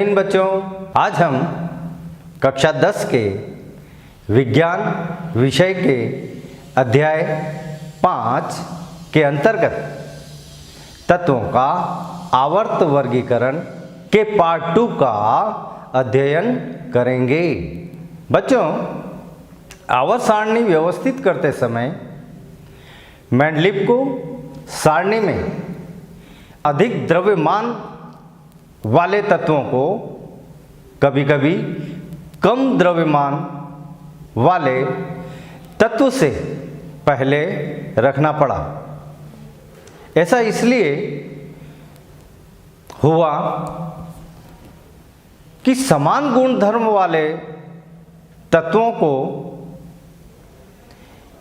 इन बच्चों, आज हम कक्षा 10 के विज्ञान विषय के अध्याय 5 के अंतर्गत तत्वों का आवर्त वर्गीकरण के पार्ट 2 का अध्ययन करेंगे। बच्चों, आवर्त सारणी व्यवस्थित करते समय मेंडलीव को सारणी में अधिक द्रव्यमान वाले तत्वों को कभी कभी कम द्रव्यमान वाले तत्व से पहले रखना पड़ा। ऐसा इसलिए हुआ कि समान गुणधर्म वाले तत्वों को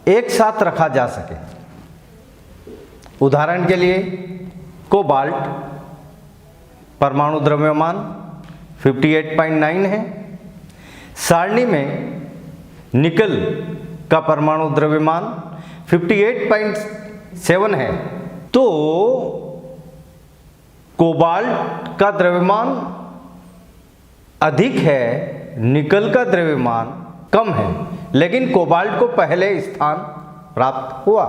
एक साथ रखा जा सके। उदाहरण के लिए कोबाल्ट परमाणु द्रव्यमान 58.9 है, सारणी में निकल का परमाणु द्रव्यमान 58.7 है, तो कोबाल्ट का द्रव्यमान अधिक है, निकल का द्रव्यमान कम है, लेकिन कोबाल्ट को पहले स्थान प्राप्त हुआ।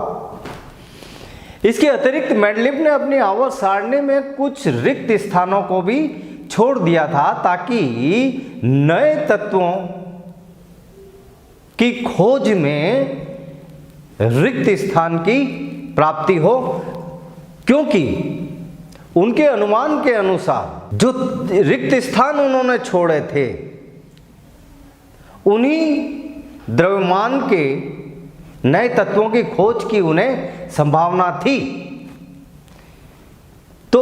इसके अतिरिक्त मेंडलीव ने अपनी आवर्त सारणी में कुछ रिक्त स्थानों को भी छोड़ दिया था ताकि नए तत्वों की खोज में रिक्त स्थान की प्राप्ति हो, क्योंकि उनके अनुमान के अनुसार जो रिक्त स्थान उन्होंने छोड़े थे उन्हीं द्रव्यमान के नए तत्वों की खोज की उन्हें संभावना थी। तो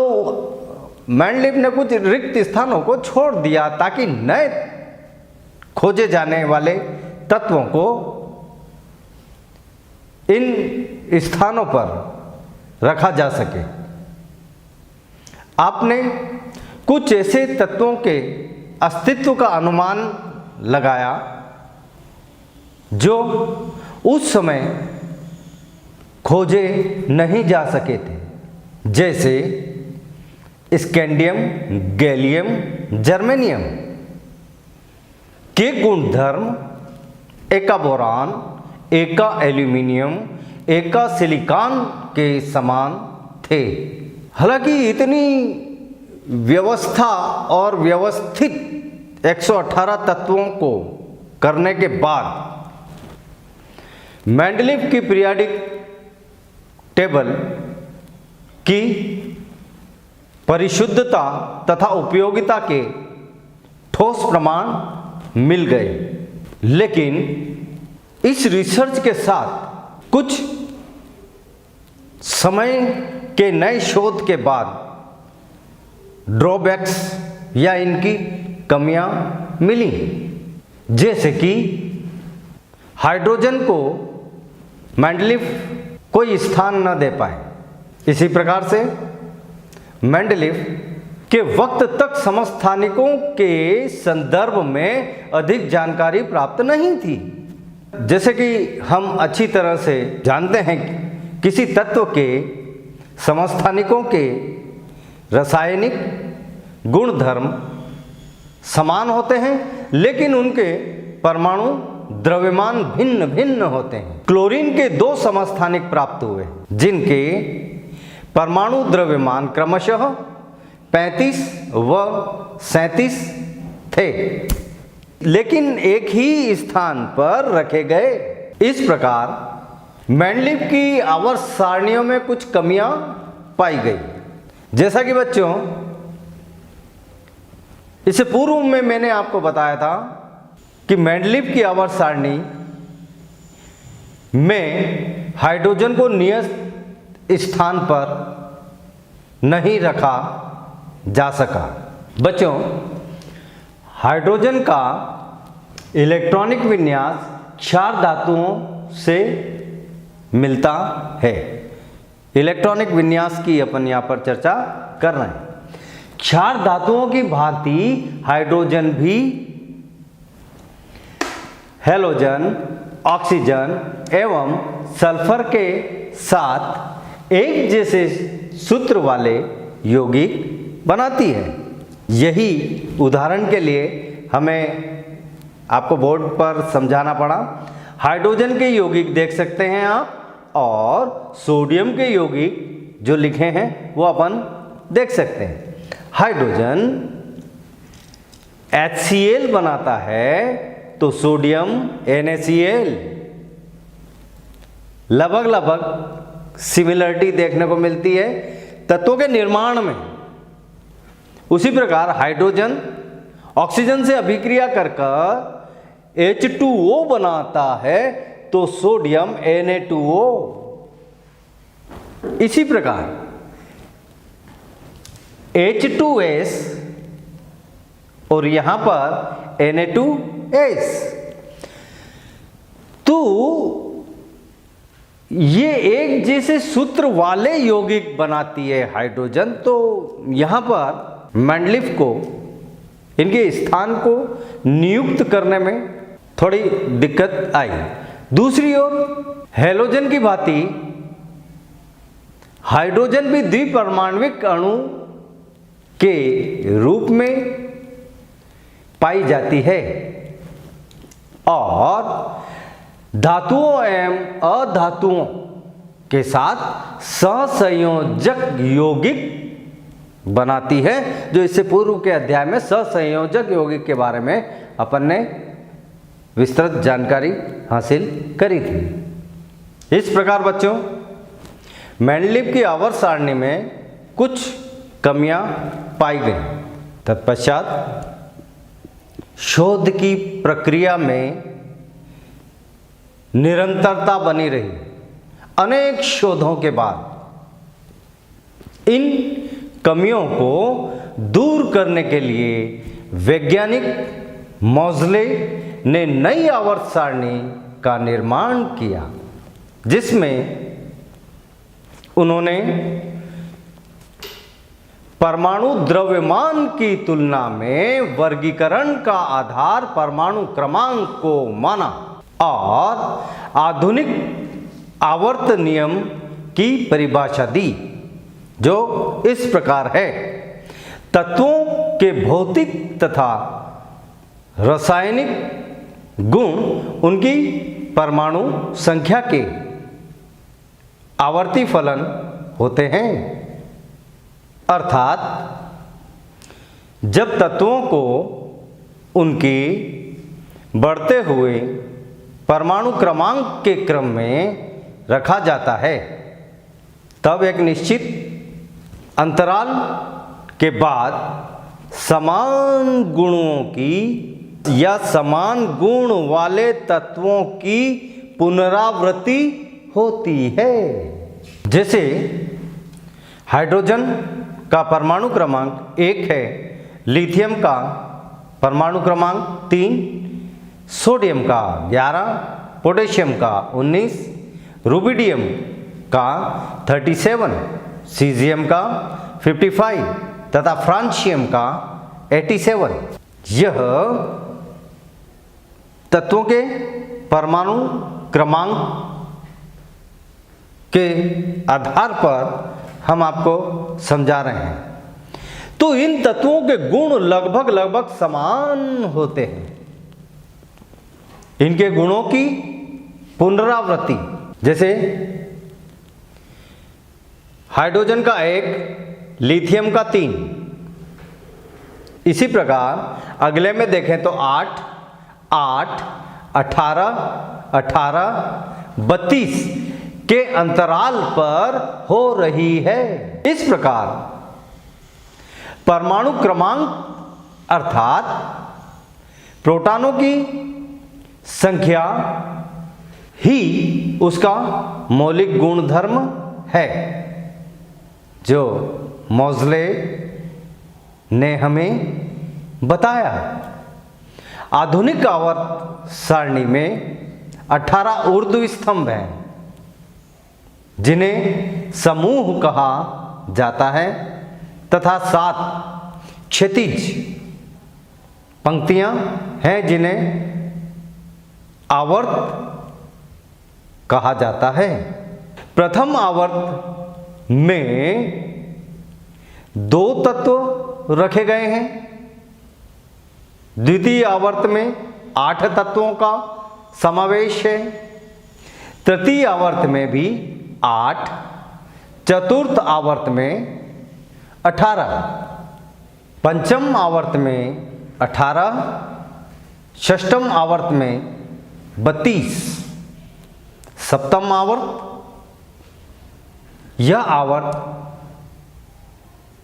मेंडलीव ने कुछ रिक्त स्थानों को छोड़ दिया ताकि नए खोजे जाने वाले तत्वों को इन स्थानों पर रखा जा सके। आपने कुछ ऐसे तत्वों के अस्तित्व का अनुमान लगाया जो उस समय खोजे नहीं जा सके थे, जैसे स्कैंडियम, गैलियम, जर्मेनियम के गुणधर्म एका बोरान, एका एल्यूमिनियम, एका सिलिकॉन के समान थे। हालांकि इतनी व्यवस्था और व्यवस्थित 118 तत्वों को करने के बाद मेंडलीव की पीरियोडिक टेबल की परिशुद्धता तथा उपयोगिता के ठोस प्रमाण मिल गए, लेकिन इस रिसर्च के साथ कुछ समय के नए शोध के बाद ड्रॉबैक्स या इनकी कमियां मिली, जैसे कि हाइड्रोजन को मेंडलीव कोई स्थान न दे पाए। इसी प्रकार से मेंडलीव के वक्त तक समस्थानिकों के संदर्भ में अधिक जानकारी प्राप्त नहीं थी। जैसे कि हम अच्छी तरह से जानते हैं कि किसी तत्व के समस्थानिकों के रासायनिक गुणधर्म समान होते हैं, लेकिन उनके परमाणु द्रव्यमान भिन्न भिन्न होते हैं। क्लोरीन के 2 समस्थानिक प्राप्त हुए जिनके परमाणु द्रव्यमान क्रमशः 35 व 37 थे, लेकिन एक ही स्थान पर रखे गए। इस प्रकार मेंडलीव की आवर्त सारणियों में कुछ कमियां पाई गई। जैसा कि बच्चों, इससे पूर्व में मैंने आपको बताया था कि मेंडलीव की आवर्त सारणी में हाइड्रोजन को नियत स्थान पर नहीं रखा जा सका। बच्चों, हाइड्रोजन का इलेक्ट्रॉनिक विन्यास क्षार धातुओं से मिलता है। इलेक्ट्रॉनिक विन्यास की अपन यहाँ पर चर्चा कर रहे हैं। क्षार धातुओं की भांति हाइड्रोजन भी हैलोजन, ऑक्सीजन एवं सल्फर के साथ एक जैसे सूत्र वाले यौगिक बनाती है। यही उदाहरण के लिए हमें आपको बोर्ड पर समझाना पड़ा। हाइड्रोजन के यौगिक देख सकते हैं आप, और सोडियम के यौगिक जो लिखे हैं वो अपन देख सकते हैं। हाइड्रोजन HCl बनाता है तो सोडियम NaCl, लगभग सिमिलरिटी देखने को मिलती है तत्वों के निर्माण में। उसी प्रकार हाइड्रोजन ऑक्सीजन से अभिक्रिया कर H2O बनाता है तो सोडियम Na2O। इसी प्रकार H2S और यहां पर Na2S, तो ये एक जैसे सूत्र वाले यौगिक बनाती है हाइड्रोजन। तो यहां पर मेंडलीफ को इनके स्थान को नियुक्त करने में थोड़ी दिक्कत आई। दूसरी ओर हैलोजन की भांति हाइड्रोजन भी द्विपरमाणविक अणु के रूप में पाई जाती है और धातुओं एवं अधातुओं के साथ सहसंयोजक यौगिक बनाती है, जो इससे पूर्व के अध्याय में सहसंयोजक यौगिक के बारे में अपन ने विस्तृत जानकारी हासिल करी थी। इस प्रकार बच्चों मेंडलीफ की आवर्त सारणी में कुछ कमियां पाई गई। तत्पश्चात शोध की प्रक्रिया में निरंतरता बनी रही। अनेक शोधों के बाद इन कमियों को दूर करने के लिए वैज्ञानिक मोज़ले ने नई आवर्त सारणी का निर्माण किया, जिसमें उन्होंने परमाणु द्रव्यमान की तुलना में वर्गीकरण का आधार परमाणु क्रमांक को माना और आधुनिक आवर्त नियम की परिभाषा दी, जो इस प्रकार है। तत्वों के भौतिक तथा रासायनिक गुण उनकी परमाणु संख्या के आवर्ती फलन होते हैं। अर्थात जब तत्वों को उनके बढ़ते हुए परमाणु क्रमांक के क्रम में रखा जाता है, तब एक निश्चित अंतराल के बाद समान गुणों की या समान गुण वाले तत्वों की पुनरावृत्ति होती है। जैसे हाइड्रोजन का परमाणु क्रमांक 1 है, लिथियम का परमाणु क्रमांक 3, सोडियम का 11, पोटेशियम का 19, रुबिडियम का 37, सीजियम का 55 तथा फ्रांशियम का 87। यह तत्वों के परमाणु क्रमांक के आधार पर हम आपको समझा रहे हैं। तो इन तत्वों के गुण लगभग समान होते हैं। इनके गुणों की पुनरावृत्ति, जैसे हाइड्रोजन का 1, लिथियम का 3। इसी प्रकार अगले में देखें तो 8, 8, 18, 18, 32 के अंतराल पर हो रही है। इस प्रकार परमाणु क्रमांक अर्थात प्रोटॉनों की संख्या ही उसका मौलिक गुणधर्म है, जो मोज़ले ने हमें बताया। आधुनिक आवर्त सारणी में 18 ऊर्ध्व स्तंभ हैं, जिन्हें समूह कहा जाता है, तथा 7 क्षैतिज पंक्तियां हैं, जिन्हें आवर्त कहा जाता है। प्रथम आवर्त में 2 तत्व रखे गए हैं। द्वितीय आवर्त में 8 तत्वों का समावेश है, तृतीय आवर्त में भी 8, चतुर्थ आवर्त में 18, पंचम आवर्त में 18, षष्ठम आवर्त में 32, सप्तम आवर्त। यह आवर्त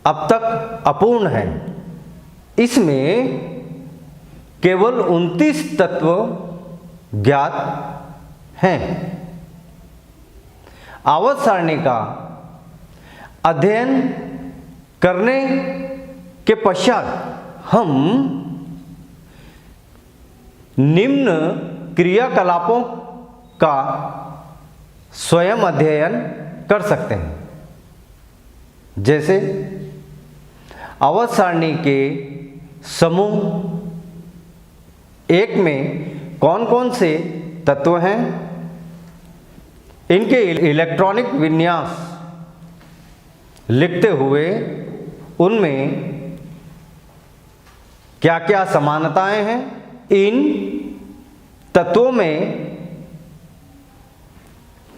अब तक अपूर्ण है। इसमें केवल 29 तत्व ज्ञात हैं। आवर्त सारणी का अध्ययन करने के पश्चात हम निम्न क्रियाकलापों का स्वयं अध्ययन कर सकते हैं। जैसे आवर्त सारणी के समूह 1 में कौन कौन से तत्व हैं, इनके इलेक्ट्रॉनिक विन्यास लिखते हुए उनमें क्या क्या समानताएं हैं, इन तत्वों में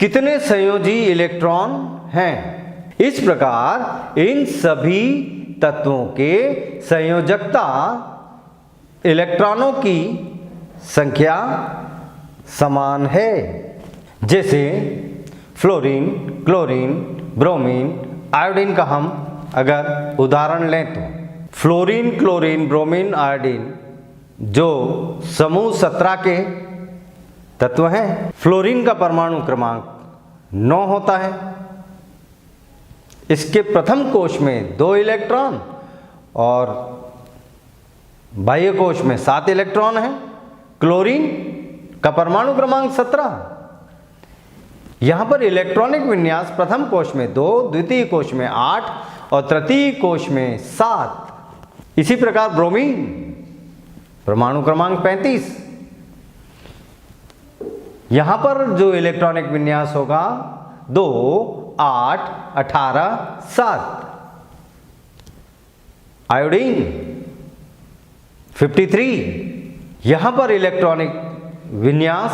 कितने संयोजी इलेक्ट्रॉन हैं। इस प्रकार इन सभी तत्वों के संयोजकता इलेक्ट्रॉनों की संख्या समान है। जैसे फ्लोरीन, क्लोरीन, ब्रोमीन, आयोडीन का हम अगर उदाहरण लें तो फ्लोरीन, क्लोरीन, ब्रोमीन, आयोडीन जो समूह 17 के तत्व हैं। फ्लोरीन का परमाणु क्रमांक 9 होता है। इसके प्रथम कोश में 2 इलेक्ट्रॉन और बाह्य कोश में 7 इलेक्ट्रॉन हैं। क्लोरीन का परमाणु क्रमांक 17। यहां पर इलेक्ट्रॉनिक विन्यास प्रथम कोश में 2, द्वितीय कोश में 8 और तृतीय कोश में 7। इसी प्रकार ब्रोमीन परमाणु क्रमांक 35। यहां पर जो इलेक्ट्रॉनिक विन्यास होगा 2, 8, 18, 7। आयोडीन 53। यहां पर इलेक्ट्रॉनिक विन्यास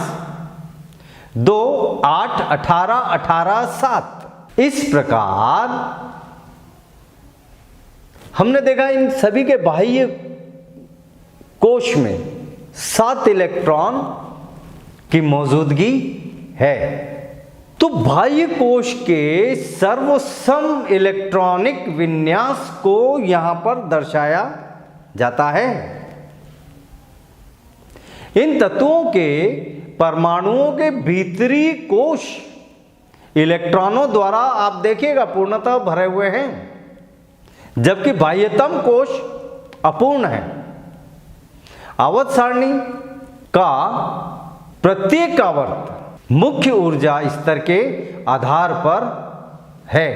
2, 8, 18, 18, 7। इस प्रकार हमने देखा इन सभी के बाह्य कोश में 7 इलेक्ट्रॉन की मौजूदगी है। तो बाह्य कोश के सर्वसम इलेक्ट्रॉनिक विन्यास को यहां पर दर्शाया जाता है। इन तत्वों के परमाणुओं के भीतरी कोश इलेक्ट्रॉनों द्वारा आप देखिएगा पूर्णतः भरे हुए हैं, जबकि बाह्यतम कोश अपूर्ण है। आवर्त सारणी का प्रत्येक आवर्त मुख्य ऊर्जा स्तर के आधार पर है।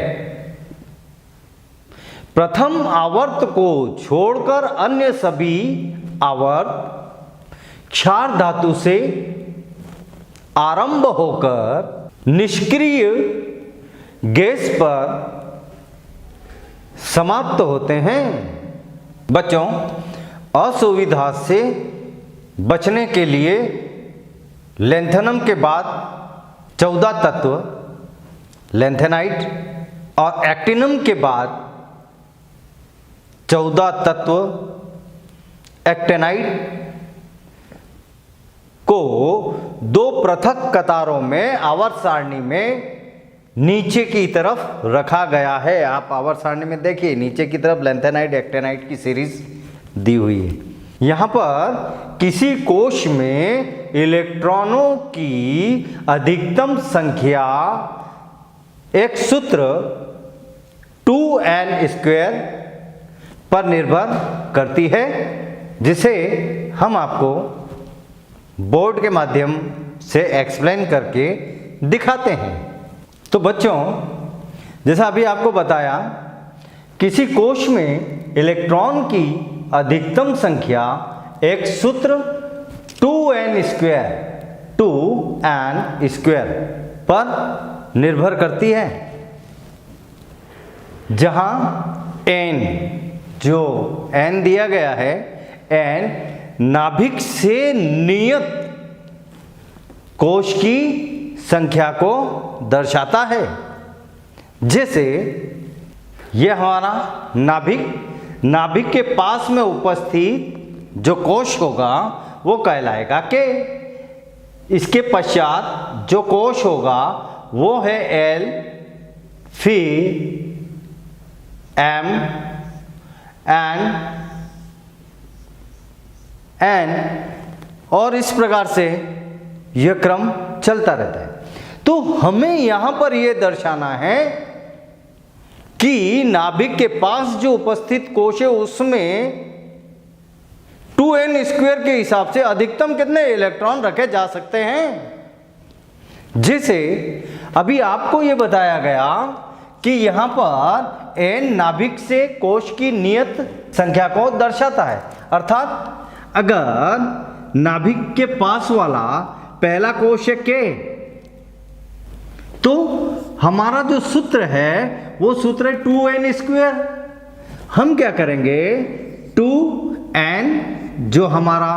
प्रथम आवर्त को छोड़कर अन्य सभी आवर्त क्षार धातु से आरंभ होकर निष्क्रिय गैस पर समाप्त होते हैं। बच्चों, असुविधा से बचने के लिए लेंथेनम के बाद 14 तत्व लेंथेनाइट और एक्टिनम के बाद 14 तत्व एक्टेनाइट को 2 पृथक कतारों में आवर्त सारणी में नीचे की तरफ रखा गया है। आप आवर्त सारणी में देखिए नीचे की तरफ लेंथेनाइट एक्टेनाइट की सीरीज दी हुई है। यहाँ पर किसी कोश में इलेक्ट्रॉनों की अधिकतम संख्या एक सूत्र 2n² पर निर्भर करती है, जिसे हम आपको बोर्ड के माध्यम से एक्सप्लेन करके दिखाते हैं। तो बच्चों, जैसा अभी आपको बताया, किसी कोश में इलेक्ट्रॉन की अधिकतम संख्या एक सूत्र 2n² पर निर्भर करती है, जहां n जो n दिया गया है, n नाभिक से नियत कोश की संख्या को दर्शाता है। जैसे यह हमारा नाभिक के पास में उपस्थित जो कोश होगा वो कहलाएगा के। इसके पश्चात जो कोश होगा वो है L, फिर M, N और इस प्रकार से यह क्रम चलता रहता है। तो हमें यहां पर यह दर्शाना है कि नाभिक के पास जो उपस्थित कोश है उसमें 2n स्क्वायर के हिसाब से अधिकतम कितने इलेक्ट्रॉन रखे जा सकते हैं। जैसे अभी आपको यह बताया गया कि यहां पर n नाभिक से कोश की नियत संख्या को दर्शाता है। अर्थात अगर नाभिक के पास वाला पहला कोश है K, तो हमारा जो सूत्र है वो सूत्र है 2n स्क्वायर। हम क्या करेंगे, 2n जो हमारा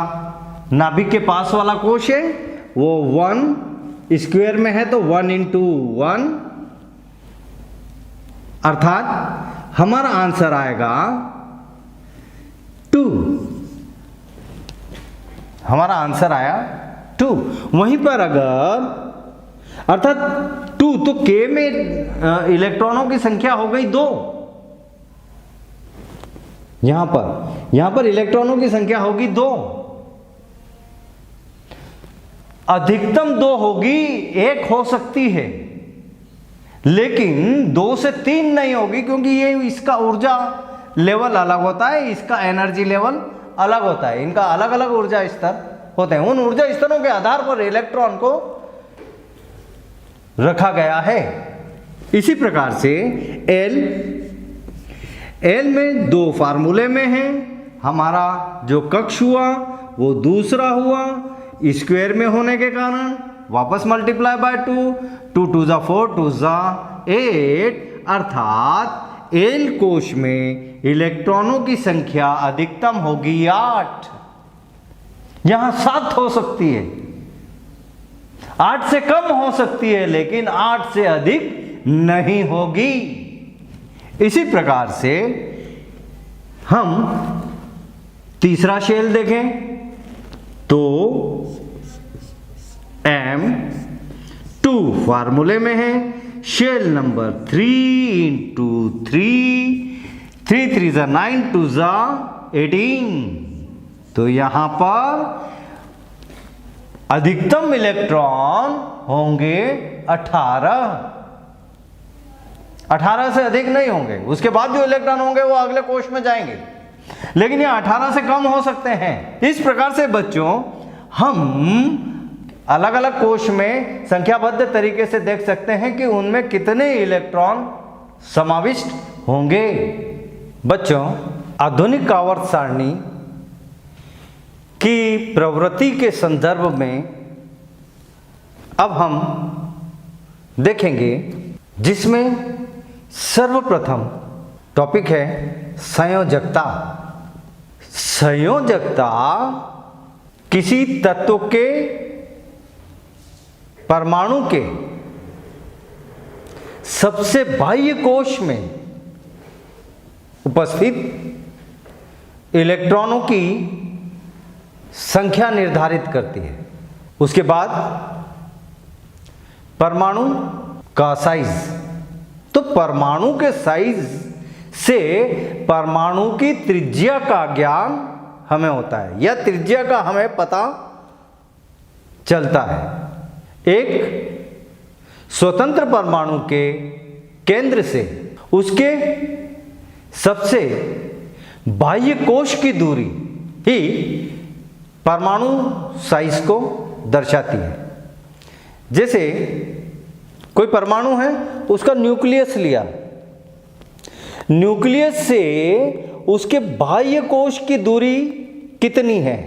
नाभिक के पास वाला कोश है वो 1 स्क्वायर में है, तो 1 इंटू 1, अर्थात हमारा आंसर आएगा 2। हमारा आंसर आया 2। वहीं पर अगर अर्थात 2 तो K में इलेक्ट्रॉनों की संख्या हो गई 2। यहां पर इलेक्ट्रॉनों की संख्या होगी 2, अधिकतम 2 होगी, 1 हो सकती है, लेकिन 2 से 3 नहीं होगी, क्योंकि ये इसका ऊर्जा लेवल अलग होता है, इसका एनर्जी लेवल अलग होता है, इनका अलग अलग ऊर्जा स्तर होते हैं। उन ऊर्जा स्तरों के आधार पर इलेक्ट्रॉन को रखा गया है। इसी प्रकार से L में 2 फार्मूले में है। हमारा जो कक्ष हुआ वो दूसरा हुआ, स्क्वायर में होने के कारण वापस मल्टीप्लाई बाय 2, 2 2 जा 4, 2 जा 8, अर्थात L कोश में इलेक्ट्रॉनों की संख्या अधिकतम होगी 8। यहां 7 हो सकती है, 8 से कम हो सकती है, लेकिन 8 से अधिक नहीं होगी। इसी प्रकार से हम तीसरा शेल देखें तो M2 फार्मूले में है, शेल नंबर 3 इंटू 3 3 जा 9, 2 जा 18। तो यहां पर अधिकतम इलेक्ट्रॉन होंगे 18 से अधिक नहीं होंगे। उसके बाद जो इलेक्ट्रॉन होंगे वो अगले कोश में जाएंगे, लेकिन ये 18 से कम हो सकते हैं। इस प्रकार से बच्चों हम अलग अलग कोश में संख्याबद्ध तरीके से देख सकते हैं कि उनमें कितने इलेक्ट्रॉन समाविष्ट होंगे। बच्चों, आधुनिक आवर्त सारणी की प्रवृत्ति के संदर्भ में अब हम देखेंगे, जिसमें सर्वप्रथम टॉपिक है संयोजकता। संयोजकता किसी तत्व के परमाणु के सबसे बाह्य कोश में उपस्थित इलेक्ट्रॉनों की संख्या निर्धारित करती है। उसके बाद परमाणु का साइज, तो परमाणु के साइज से परमाणु की त्रिज्या का ज्ञान हमें होता है, या त्रिज्या का हमें पता चलता है। एक स्वतंत्र परमाणु के केंद्र से उसके सबसे बाह्य कोश की दूरी ही परमाणु साइज को दर्शाती है। जैसे कोई परमाणु है, उसका न्यूक्लियस लिया, न्यूक्लियस से उसके बाह्य कोश की दूरी कितनी है,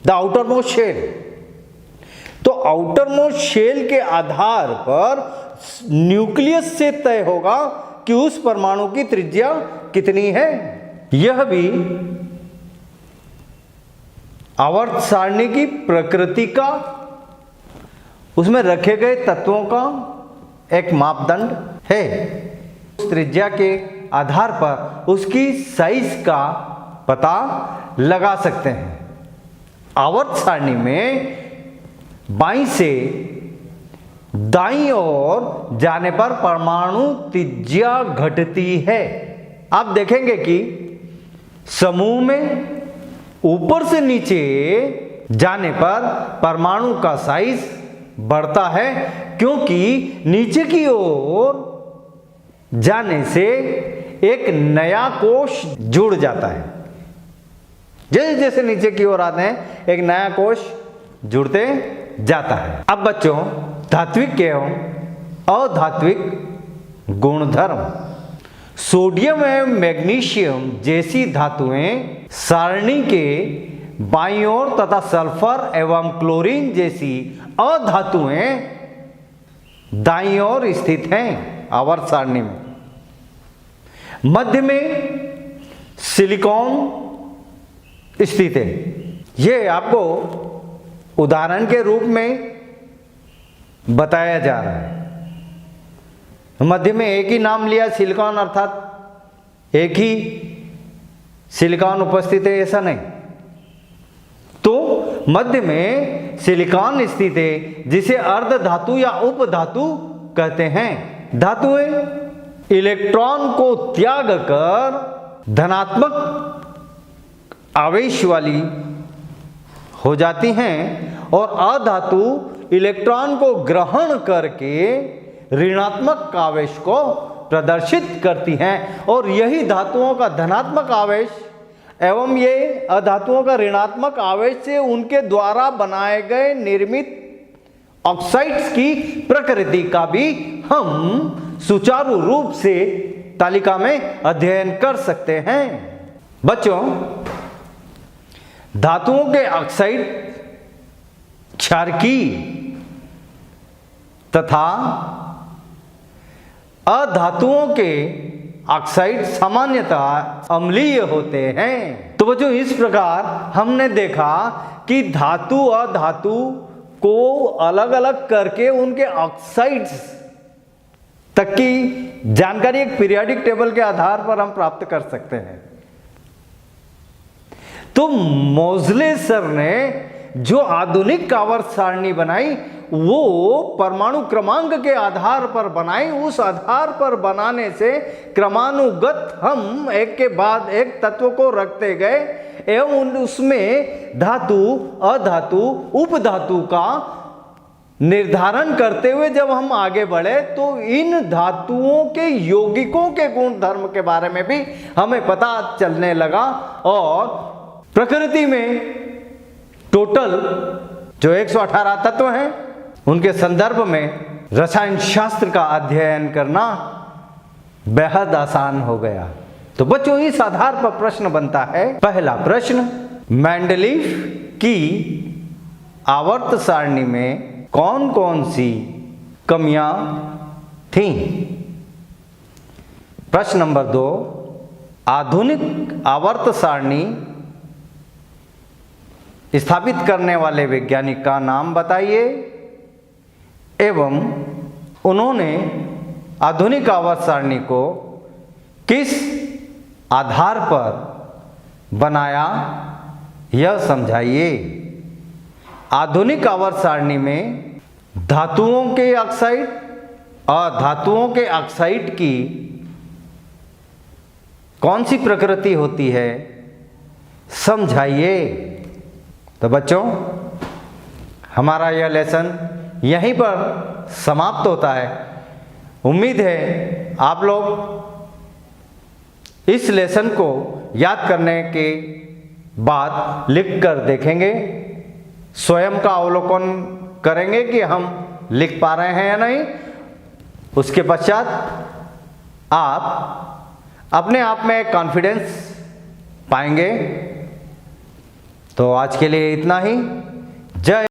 द आउटर मोस्ट शेल। तो आउटर मोस्ट शेल के आधार पर न्यूक्लियस से तय होगा कि उस परमाणु की त्रिज्या कितनी है। यह भी आवर्त सारणी की प्रकृति का, उसमें रखे गए तत्वों का एक मापदंड है। त्रिज्या के आधार पर उसकी साइज का पता लगा सकते हैं। आवर्त सारणी में बाईं से दाईं ओर जाने पर परमाणु त्रिज्या घटती है। आप देखेंगे कि समूह में ऊपर से नीचे जाने पर परमाणु का साइज बढ़ता है, क्योंकि नीचे की ओर जाने से एक नया कोश जुड़ जाता है। जैसे जैसे नीचे की ओर आते हैं एक नया कोश जुड़ते जाता है। अब बच्चों, धात्विक एवं अधात्विक गुणधर्म। सोडियम एवं मैग्नीशियम जैसी धातुएं सारणी के बाईं ओर तथा सल्फर एवं क्लोरीन जैसी अधातुएं दाईं ओर स्थित हैं आवर्त सारणी में। मध्य में सिलिकॉन स्थित है। यह आपको उदाहरण के रूप में बताया जा रहा है। मध्य में एक ही नाम लिया सिलिकॉन, अर्थात एक ही सिलिकॉन उपस्थित है, ऐसा नहीं। तो मध्य में सिलिकॉन स्थित है, जिसे अर्ध धातु या उप धातु कहते हैं। धातुएं इलेक्ट्रॉन को त्याग कर धनात्मक आवेश वाली हो जाती हैं और अधातु इलेक्ट्रॉन को ग्रहण करके ऋणात्मक आवेश को प्रदर्शित करती हैं। और यही धातुओं का धनात्मक आवेश एवं ये अधातुओं का ऋणात्मक आवेश से उनके द्वारा बनाए गए निर्मित ऑक्साइड्स की प्रकृति का भी हम सुचारू रूप से तालिका में अध्ययन कर सकते हैं। बच्चों, धातुओं के ऑक्साइड क्षारकीय तथा अधातुओं के ऑक्साइड सामान्यतः अम्लीय होते हैं। तो बच्चों, इस प्रकार हमने देखा कि धातु अधातु को अलग अलग करके उनके ऑक्साइड्स तक की जानकारी एक पीरियोडिक टेबल के आधार पर हम प्राप्त कर सकते हैं। तो मोज़ले सर ने जो आधुनिक आवर्त सारणी बनाई वो परमाणु क्रमांक के आधार पर बनाई। उस आधार पर बनाने से क्रमानुगत हम एक के बाद एक तत्व को रखते गए एवं उसमें धातु अधातु उपधातु का निर्धारण करते हुए जब हम आगे बढ़े तो इन धातुओं के यौगिकों के गुण धर्म के बारे में भी हमें पता चलने लगा। और प्रकृति में टोटल जो 118 तत्व हैं उनके संदर्भ में रसायन शास्त्र का अध्ययन करना बेहद आसान हो गया। तो बच्चों, इस आधार पर प्रश्न बनता है। पहला प्रश्न, मेंडलीफ की आवर्त सारणी में कौन कौन सी कमियां थीं? प्रश्न नंबर 2, आधुनिक आवर्त सारणी स्थापित करने वाले वैज्ञानिक का नाम बताइए एवं उन्होंने आधुनिक आवर्त सारणी को किस आधार पर बनाया यह समझाइए। आधुनिक आवर्त सारणी में धातुओं के ऑक्साइड और धातुओं के ऑक्साइड की कौन सी प्रकृति होती है समझाइए। तो बच्चों, हमारा यह लेसन यहीं पर समाप्त होता है। उम्मीद है आप लोग इस लेसन को याद करने के बाद लिख कर देखेंगे, स्वयं का अवलोकन करेंगे कि हम लिख पा रहे हैं या नहीं। उसके पश्चात आप अपने आप में कॉन्फिडेंस पाएंगे। तो आज के लिए इतना ही। जय